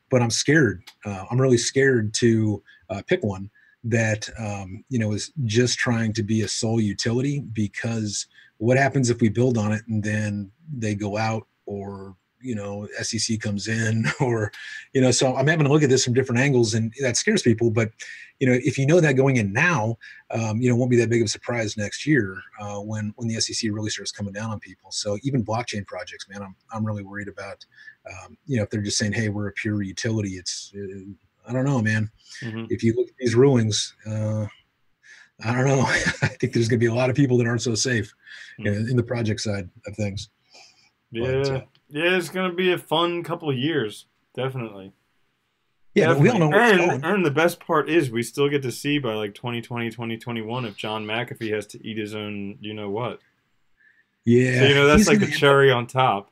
But I'm scared. I'm really scared to pick one that is just trying to be a sole utility, because what happens if we build on it and then they go out, or SEC comes in, or so I'm having to look at this from different angles, and that scares people. But if that going in now, it won't be that big of a surprise next year when the SEC really starts coming down on people. So even blockchain projects, man, I'm really worried about. If they're just saying, hey, we're a pure utility, it's I don't know, man. If you look at these rulings, I don't know. I think there's going to be a lot of people that aren't so safe in the project side of things. Yeah, it's going to be a fun couple of years, definitely. Yeah, but we all know what's going. And the best part is we still get to see by like 2020, 2021 if John McAfee has to eat his own, what. Yeah. So, that's like the cherry on top.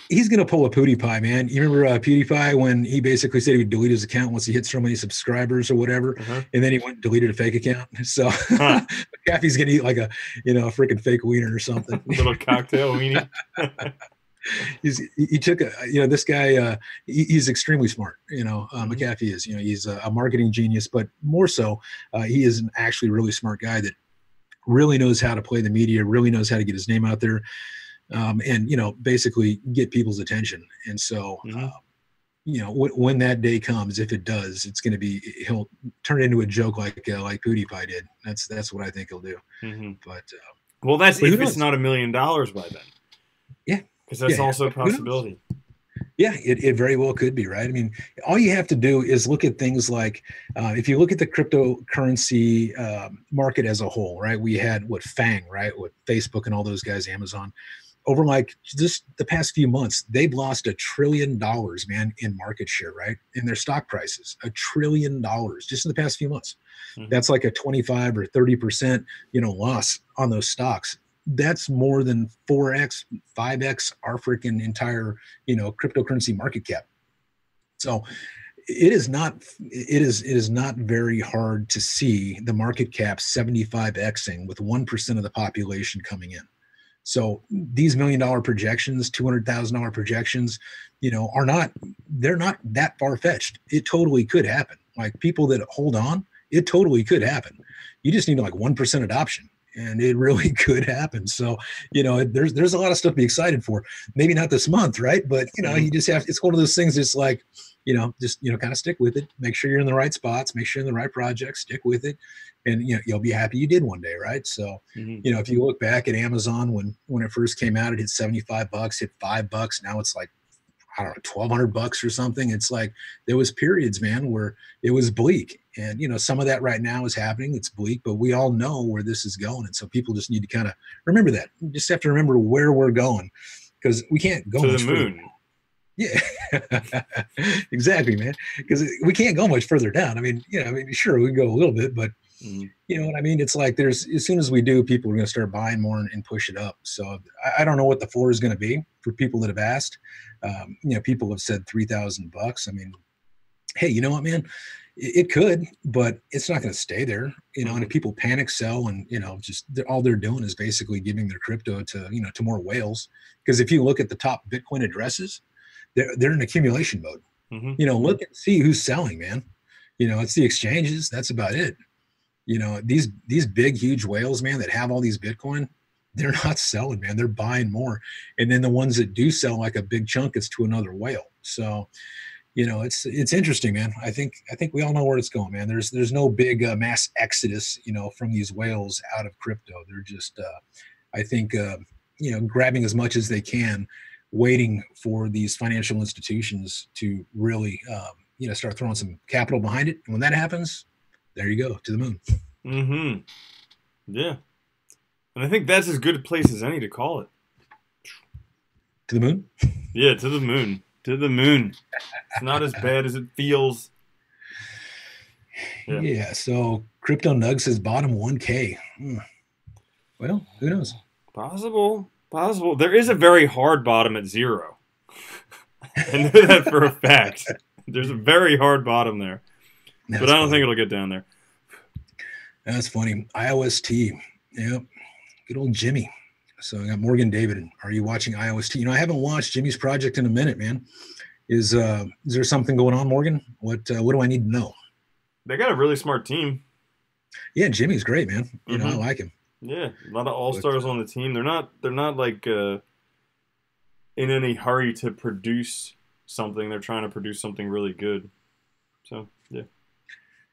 He's going to pull a PewDiePie, man. You remember PewDiePie when he basically said he would delete his account once he hit so many subscribers or whatever, and then he went and deleted a fake account. So McAfee's going to eat like a freaking fake wiener or something. A little cocktail weenie. He took this guy. He's extremely smart. McAfee is. He's a marketing genius, but more so, he is an actually really smart guy that really knows how to play the media, really knows how to get his name out there, and, you know, basically get people's attention. And so, you know, when that day comes, if it does, it's going to be, he'll turn it into a joke like PewDiePie did. That's what I think he'll do. But well, that's if it's knows? not $1 million by then. Yeah, because that's also a possibility. Yeah, it very well could be, right? I mean, all you have to do is look at things like, if you look at the cryptocurrency market as a whole, right? We had FANG, right? With Facebook and all those guys, Amazon, over like just the past few months, they've lost $1 trillion, man, in market share, right? In their stock prices, $1 trillion just in the past few months. That's like a 25 or 30%, you know, loss on those stocks. That's more than 4x, 5x our freaking entire, you know, cryptocurrency market cap. So it is not very hard to see the market cap 75xing with 1% of the population coming in. So these $1 million projections, $200,000 projections, you know, they're not that far fetched. It totally could happen. Like people that hold on, it totally could happen. You just need like 1% adoption. And it really could happen. So, you know, there's a lot of stuff to be excited for. Maybe not this month, right? But, you know, you just have, it's one of those things that's like, you know, just, you know, kind of stick with it. Make sure you're in the right spots. Make sure you're in the right projects. Stick with it. And, you know, you'll be happy you did one day, right? So, you know, if you look back at Amazon, when it first came out, it hit $75, hit $5. Now it's like, I don't know, $1,200 or something. It's like there was periods, man, where it was bleak. And, you know, some of that right now is happening. It's bleak, but we all know where this is going. And so people just need to kind of remember that. You just have to remember where we're going, because we can't go to much the moon. Further. Yeah, exactly, man. Because we can't go much further down. I mean, you know, I mean, sure, we can go a little bit, but you know what I mean? It's like as soon as we do, people are going to start buying more and push it up. So I don't know what the floor is going to be for people that have asked. You know, people have said $3,000. I mean, hey, you know what, man? It could, but it's not going to stay there. You know, and if people panic sell and, you know, just all they're doing is basically giving their crypto to, you know, to more whales. Because if you look at the top Bitcoin addresses, they're in accumulation mode. You know, look and see who's selling, man. You know, it's the exchanges. That's about it. You know, these big, huge whales, man, that have all these Bitcoin, they're not selling, man. They're buying more. And then the ones that do sell like a big chunk, it's to another whale. So, you know, it's interesting, man. I think we all know where it's going, man. There's no big mass exodus, you know, from these whales out of crypto. They're just, I think, you know, grabbing as much as they can, waiting for these financial institutions to really, you know, start throwing some capital behind it. And when that happens, there you go, to the moon. Yeah. And I think that's as good a place as any to call it. To the moon? Yeah, to the moon. To the moon. It's not as bad as it feels. Yeah, so Crypto Nugs has bottom 1K. Well, who knows? Possible. There is a very hard bottom at 0. I know that for a fact. There's a very hard bottom there. But I don't think it'll get down there. That's funny. IOST. Yep. Good old Jimmy. So I got Morgan David. Are you watching IOST? You know, I haven't watched Jimmy's project in a minute, man. Is there something going on, Morgan? What do I need to know? They got a really smart team. Yeah, Jimmy's great, man. You know, I like him. Yeah, a lot of all-stars on the team. They're not like in any hurry to produce something. They're trying to produce something really good. So, yeah.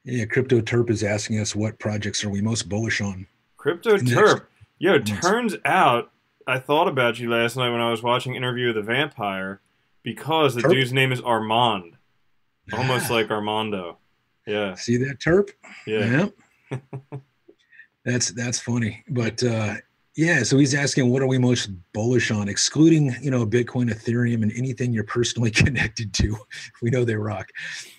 Yeah, Crypto Terp is asking us what projects are we most bullish on. Crypto Terp. Yo, turns out I thought about you last night when I was watching Interview with the Vampire because the dude's name is Armand. Almost like Armando. Yeah. See that, Terp? Yeah. That's funny. But yeah, so he's asking what are we most bullish on, excluding, you know, Bitcoin, Ethereum, and anything you're personally connected to. We know they rock.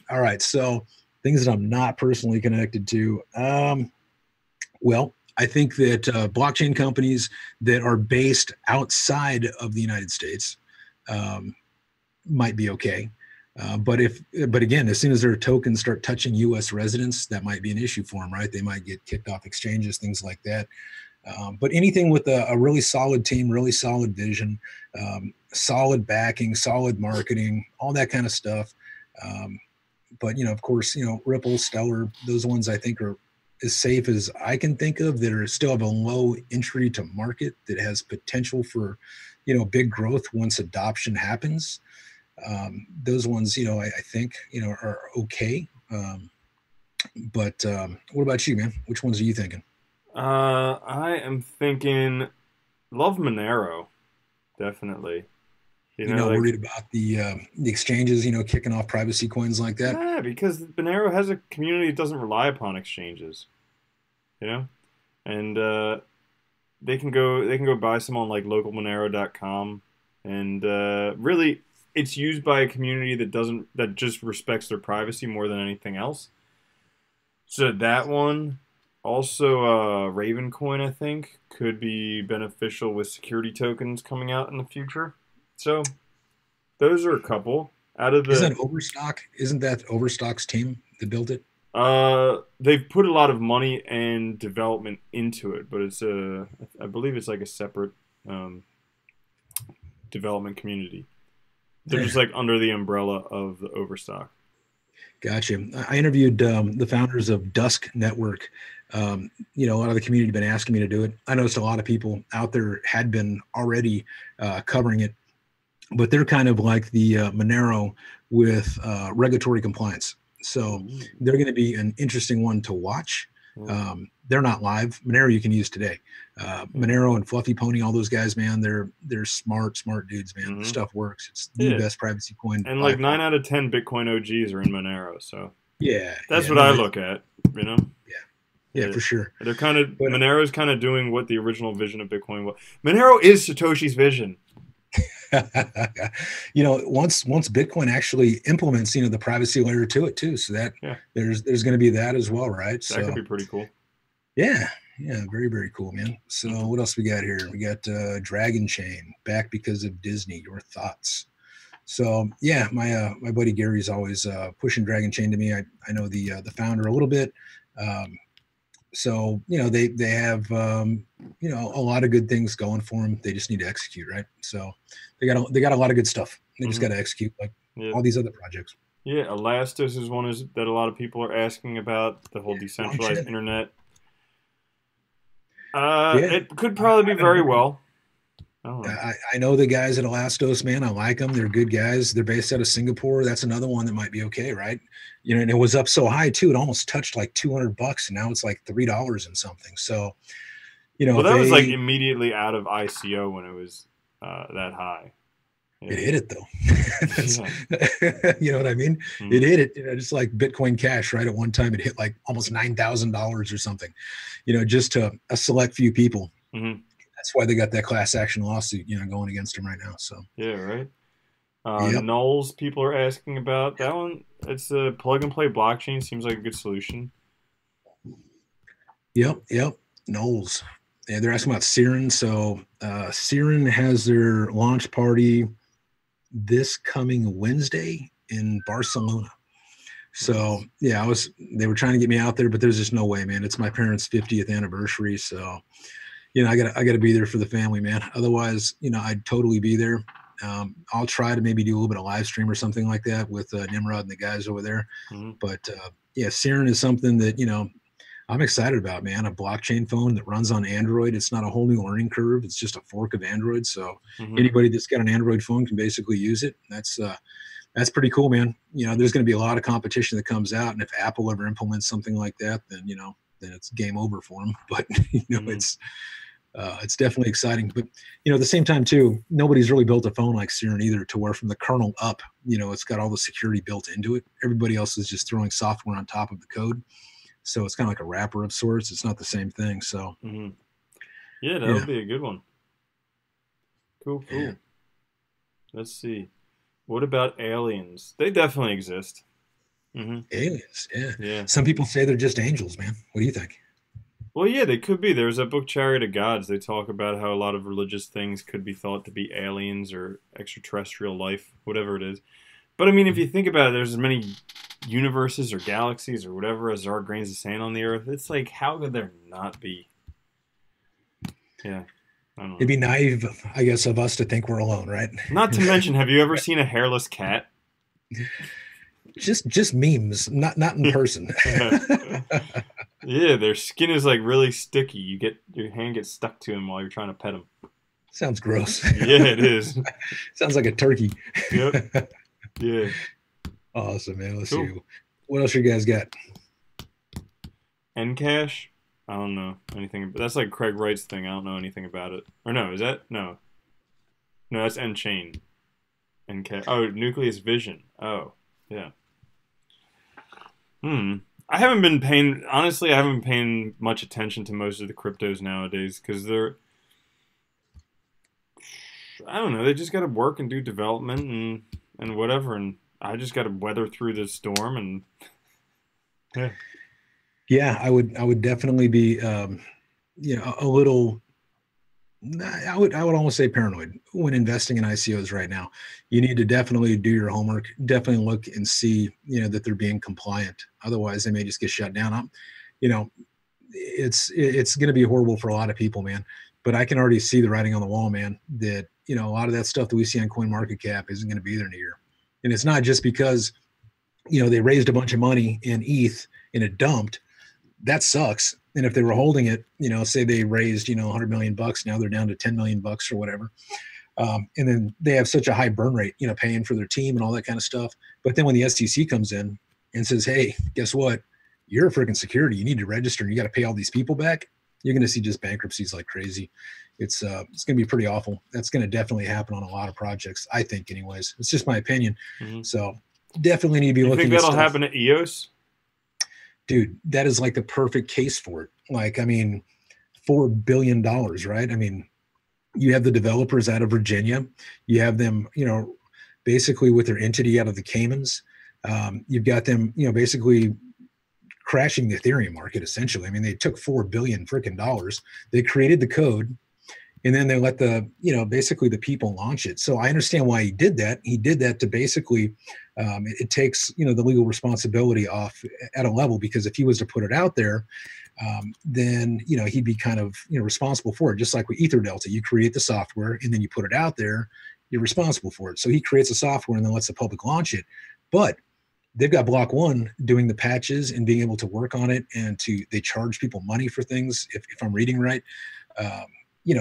All right, so things that I'm not personally connected to. Well, I think that blockchain companies that are based outside of the United States might be okay. But again, as soon as their tokens start touching U.S. residents, that might be an issue for them, right? They might get kicked off exchanges, things like that. But anything with a really solid team, really solid vision, solid backing, solid marketing, all that kind of stuff. But, you know, of course, you know, Ripple, Stellar, those ones I think are as safe as I can think of that are still have a low entry to market that has potential for, big growth once adoption happens. Those ones, I think, are okay. But what about you, man? Which ones are you thinking? I am thinking love Monero, definitely. You're not worried about the exchanges, kicking off privacy coins like that? Yeah, because Monero has a community that doesn't rely upon exchanges, and they can go buy some on like localmonero.com, and really it's used by a community that just respects their privacy more than anything else. So that one, also Ravencoin, I think, could be beneficial with security tokens coming out in the future. So those are a couple out of the. Isn't that Overstock's team that built it? They've put a lot of money and development into it, but I believe it's like a separate development community. They're just like under the umbrella of the Overstock. Gotcha. I interviewed the founders of Dusk Network. A lot of the community had been asking me to do it. I noticed a lot of people out there had been already covering it, but they're kind of like the Monero with regulatory compliance. So they're going to be an interesting one to watch. They're not live. Monero you can use today. Monero and Fluffy Pony, all those guys, man, they're smart dudes, man. The stuff works. It's the best privacy coin. And like 9 out of 10 Bitcoin OGs are in Monero. So that's what I look at, Yeah, for sure. They're Monero's kind of doing what the original vision of Bitcoin was. Monero is Satoshi's vision. Once Bitcoin actually implements, the privacy layer to it too. So that there's going to be that as well, right? That could be pretty cool. Yeah, very, very cool, man. So what else we got here? We got Dragon Chain back because of Disney. Your thoughts? So yeah, my buddy Gary's always pushing Dragon Chain to me. I know the founder a little bit. So they have a lot of good things going for them. They just need to execute, right? So they got a lot of good stuff. They just got to execute like all these other projects. Yeah, Elastos is one that a lot of people are asking about, the whole decentralized internet. It could probably be very well. I know the guys at Elastos, man. I like them. They're good guys. They're based out of Singapore. That's another one that might be okay, right? And it was up so high too. It almost touched like $200, and now it's like $3 and something. So, well, that was like immediately out of ICO when it was that high. Yeah. It hit it though. You know what I mean? It hit it. Just like Bitcoin Cash, right? At one time, it hit like almost $9,000 or something. Just to a select few people. That's why they got that class action lawsuit, going against them right now. So yeah, right. Nulls, people are asking about that one. It's a plug and play blockchain. Seems like a good solution. Yep. Nulls. Yeah, they're asking about Siren. So Siren has their launch party this coming Wednesday in Barcelona. So yeah, they were trying to get me out there, but there's just no way, man. It's my parents' 50th anniversary, so I gotta be there for the family, man. Otherwise, I'd totally be there. I'll try to maybe do a little bit of live stream or something like that with Nimrod and the guys over there. But Siren is something that I'm excited about, man. A blockchain phone that runs on Android. It's not a whole new learning curve. It's just a fork of Android. So anybody that's got an Android phone can basically use it. That's pretty cool, man. There's going to be a lot of competition that comes out, and if Apple ever implements something like that, then then it's game over for them. But it's definitely exciting. But at the same time too, nobody's really built a phone like Siren either, to where from the kernel up, it's got all the security built into it. Everybody else is just throwing software on top of the code. So it's kind of like a wrapper of sorts. It's not the same thing. So yeah, that would be a good one. Cool. Yeah. Let's see. What about aliens? They definitely exist. Aliens, yeah. Some people say they're just angels, man. What do you think? Well, yeah, they could be. There's a book, Chariot of Gods. They talk about how a lot of religious things could be thought to be aliens or extraterrestrial life, whatever it is. But I mean, if you think about it, there's as many universes or galaxies or whatever as there are grains of sand on the Earth. It's like, how could there not be? Yeah. I don't know. It'd be naive, I guess, of us to think we're alone, right? Not to mention, have you ever seen a hairless cat? Just memes, not in person. Yeah, their skin is like really sticky. Your hand gets stuck to them while you're trying to pet them. Sounds gross. Yeah, it is. Sounds like a turkey. Yep. Yeah. Awesome, man. Let's see. Cool. What else you guys got? Encash? I don't know anything. That's like Craig Wright's thing. I don't know anything about it. Or no, is that? No. No, that's Enchain. Encash. Oh, Nucleus Vision. Oh, yeah. I haven't been paying, honestly, I haven't been paying much attention to most of the cryptos nowadays because I don't know, they just got to work and do development and whatever, and I just got to weather through this storm and yeah. Yeah, I would definitely be a little. I would almost say paranoid when investing in ICOs right now. You need to definitely do your homework. Definitely look and see that they're being compliant. Otherwise, they may just get shut down. It's going to be horrible for a lot of people, man. But I can already see the writing on the wall, man. That a lot of that stuff that we see on CoinMarketCap isn't going to be there in a year. And it's not just because they raised a bunch of money in ETH and it dumped. That sucks. And if they were holding it, say they raised, $100 million, now they're down to $10 million or whatever. And then they have such a high burn rate, paying for their team and all that kind of stuff. But then when the SEC comes in and says, hey, guess what? You're a freaking security. You need to register and you got to pay all these people back. You're going to see just bankruptcies like crazy. It's going to be pretty awful. That's going to definitely happen on a lot of projects, I think, anyways. It's just my opinion. Mm-hmm. So definitely need to be looking at You think that'll happen at EOS? Dude, that is like the perfect case for it. Like, I mean, $4 billion, right? I mean, you have the developers out of Virginia. You have them, basically with their entity out of the Caymans. You've got them, basically crashing the Ethereum market, essentially. I mean, they took $4 billion freaking dollars. They created the code, and then they let the, basically the people launch it. So I understand why he did that. He did that to basically, it takes, the legal responsibility off at a level, because if he was to put it out there, then, he'd be kind of, responsible for it. Just like with EtherDelta, you create the software and then you put it out there, you're responsible for it. So he creates the software and then lets the public launch it. But they've got Block One doing the patches and being able to work on it, and they charge people money for things, if I'm reading right.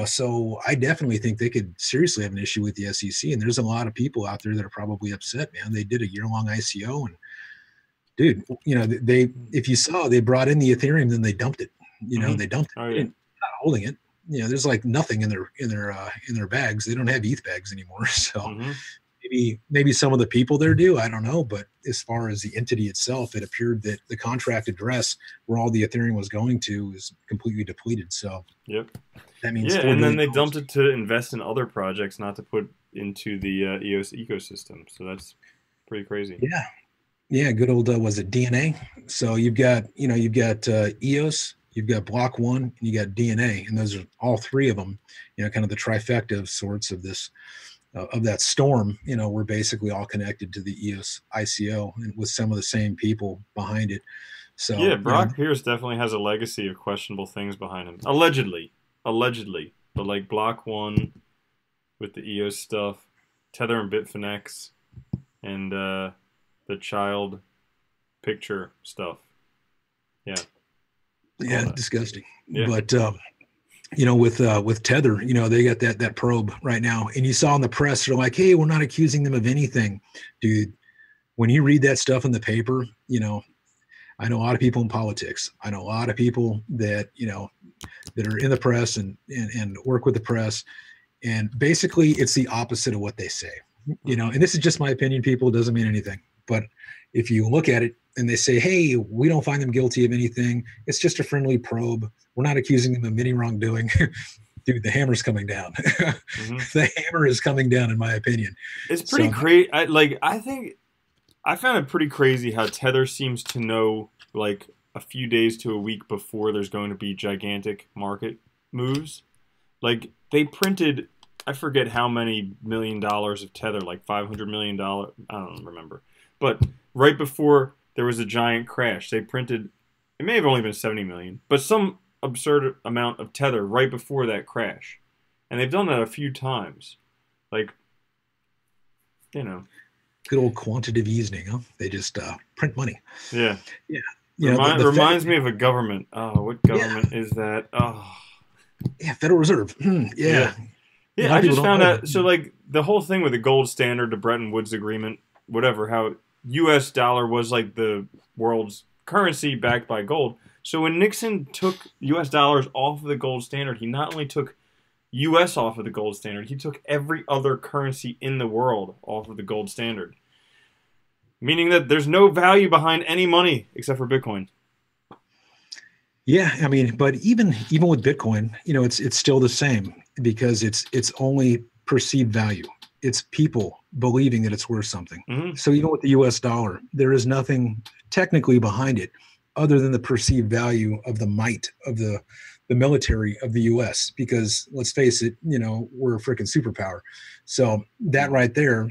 So I definitely think they could seriously have an issue with the SEC. And there's a lot of people out there that are probably upset, man. They did a year-long ICO, and dude, if you saw, they brought in the Ethereum, then they dumped it. They dumped it. Oh, yeah. They're not holding it. There's like nothing in their bags. They don't have ETH bags anymore. So maybe some of the people there do. I don't know. But as far as the entity itself, it appeared that the contract address where all the Ethereum was going to is completely depleted. So yep. That means and then they dumped it to invest in other projects, not to put into the EOS ecosystem. So that's pretty crazy. Yeah. Good old was it DNA? So you've got EOS, you've got Block One, and you got DNA, and those are all three of them. Kind of the trifecta of sorts of this. Of that storm, we're basically all connected to the EOS ICO, and with some of the same people behind it. So yeah, Brock Pierce definitely has a legacy of questionable things behind him. Allegedly, but like Block One with the EOS stuff, Tether and Bitfinex, and the child picture stuff. Yeah, disgusting. Yeah. But with Tether, they got that probe right now, and you saw in the press, they're like, hey, we're not accusing them of anything. Dude, when you read that stuff in the paper, I know a lot of people in politics. I know a lot of people that, that are in the press and work with the press. And basically it's the opposite of what they say, and this is just my opinion, people. It doesn't mean anything. But if you look at it and they say, hey, we don't find them guilty of anything, it's just a friendly probe, we're not accusing them of any wrongdoing. Dude, the hammer's coming down. The hammer is coming down, in my opinion. It's pretty crazy. I found it pretty crazy how Tether seems to know, like, a few days to a week before there's going to be gigantic market moves. Like, they printed, I forget how many $1 million of Tether, like $500 million. I don't remember. But right before there was a giant crash, they printed, it may have only been 70 million, but some absurd amount of Tether right before that crash. And they've done that a few times. Like, good old quantitative easing, huh? They just print money. Yeah. You know, reminds me of a government. Oh, what government is that? Oh, yeah, Federal Reserve. Yeah. Yeah, I just found out. So, like, the whole thing with the gold standard, the Bretton Woods Agreement, whatever, how U.S. dollar was like the world's currency backed by gold. So when Nixon took U.S. dollars off of the gold standard, he not only took U.S. off of the gold standard, he took every other currency in the world off of the gold standard. Meaning that there's no value behind any money except for Bitcoin. Yeah, I mean, but even with Bitcoin, you know, it's still the same because it's only perceived value. It's people believing that it's worth something. Mm-hmm. So even with the US dollar, there is nothing technically behind it other than the perceived value of the might of the military of the US, because let's face it, you know, we're a freaking superpower. So that right there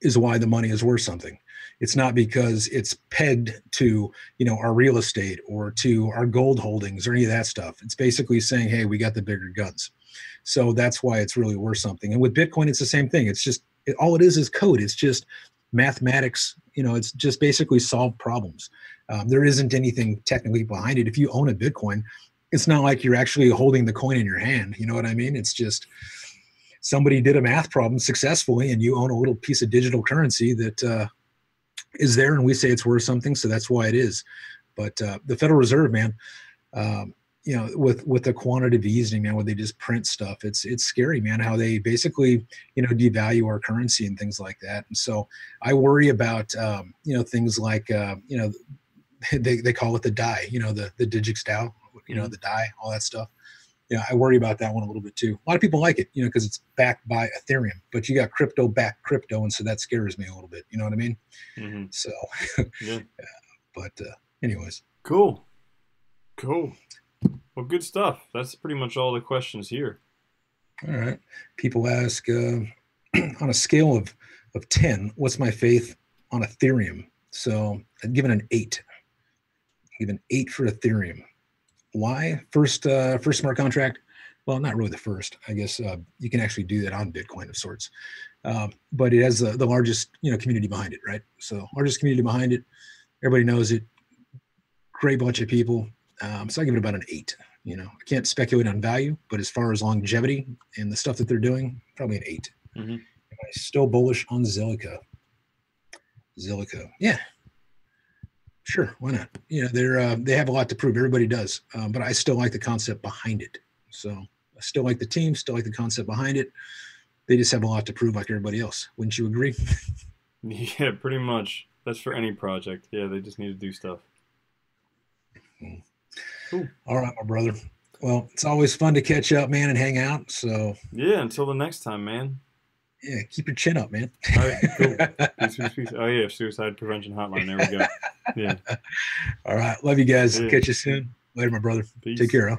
is why the money is worth something. It's not because it's pegged to, you know, our real estate or to our gold holdings or any of that stuff. It's basically saying, hey, we got the bigger guns. So that's why it's really worth something. And with Bitcoin, it's the same thing. It's just, all it is code. It's just mathematics. You know, it's just basically solve problems. There isn't anything technically behind it. If you own a Bitcoin, it's not like you're actually holding the coin in your hand. You know what I mean? It's just somebody did a math problem successfully and you own a little piece of digital currency that is there, and we say it's worth something, so that's why it is. But the Federal Reserve, man, you know, with the quantitative easing now, where they just print stuff, it's scary, man. How they basically, you know, devalue our currency and things like that. And so I worry about, you know, things like, you know, they call it the DAI, you know, the Digix DAO, you know, the DAI, all that stuff. Yeah, I worry about that one a little bit too. A lot of people like it, you know, because it's backed by Ethereum, but you got crypto backed crypto, and so that scares me a little bit. You know what I mean? Mm-hmm. So, yeah. But anyways, cool. Well, good stuff. That's pretty much all the questions here. All right. People ask on a scale of 10, what's my faith on Ethereum? So I'd give it an 8. I'd give an 8 for Ethereum. Why? First smart contract. Well, not really the first. I guess you can actually do that on Bitcoin of sorts, but it has the largest, you know, community behind it, right? So largest community behind it. Everybody knows it. Great bunch of people. So I give it about an 8. You know, I can't speculate on value, but as far as longevity and the stuff that they're doing, probably an 8. Mm-hmm. Am I still bullish on Zilliqa? Yeah. Sure, why not? You know, they have a lot to prove. Everybody does, but I still like the concept behind it. So I still like the team, still like the concept behind it. They just have a lot to prove, like everybody else. Wouldn't you agree? Yeah, pretty much. That's for any project. Yeah, they just need to do stuff. Cool. All right, my brother. Well, it's always fun to catch up, man, and hang out. So yeah, until the next time, man. Yeah, keep your chin up, man. All right, cool. Peace. Oh yeah, suicide prevention hotline. There we go. Yeah. All right. Love you guys. Yeah. Catch you soon. Later, my brother. Peace. Take care, huh?